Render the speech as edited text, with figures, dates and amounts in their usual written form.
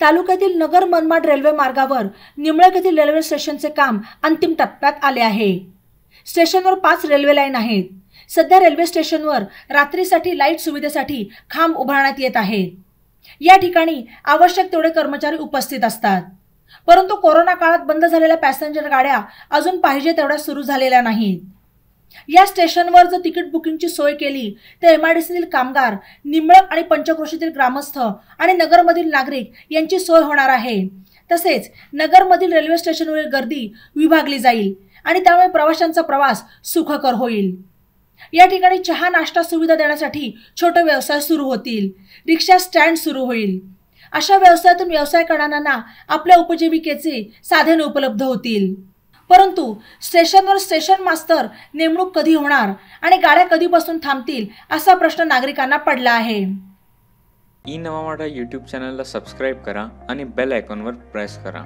तालुक्यातील नगर मनमाड रेल्वे मार्गावर निमळक येथील रेल्वे स्टेशनचे काम अंतिम टप्प्यात आले आहे। स्टेशनवर 5 रेल्वे लाईन आहेत। सध्या रेल्वे स्टेशनवर रात्रीसाठी लाईट सुविधेसाठी खांब उभारण्यात येत आहेत। या ठिकाणी आवश्यक तेवढे कर्मचारी उपस्थित असतात, परंतु कोरोना काळात बंद झालेल्या पॅसेंजर गाड्या अजून पाहिजे तेवढ्या सुरू झालेल्या नाहीत। या स्टेशनवर जर तिकीट बुकिंगची सोय केली तर एमआयडीसीतील कामगार, निमळक आणि पंचक्रोशीतील ग्रामस्थ आणि नगरमधील नागरिक यांची सोय होणार आहे। तसेच नगरमधील रेल्वे स्टेशनवरील गर्दी विभागली जाईल आणि त्यामुळे प्रवाशांचा प्रवास सुखकर होईल। या ठिकाणी चहा नाश्ता सुविधा देण्यासाठी छोटे व्यवसाय सुरू होतील, रिक्षा स्टँड सुरू होईल। अशा व्यवसायातून व्यवसाय करणाऱ्यांना आपल्या उपजीविकेचे साधन उपलब्ध होतील। परंतु स्टेशनवर स्टेशन मास्तर नेमणूक कधी होणार आणि गाड्या कधीपासून थांबतील असा प्रश्न नागरिकांना पडला आहे। ई नवा मराठा यूट्यूब चॅनलला सबस्क्राइब करा आणि बेल आयकॉनवर प्रेस करा।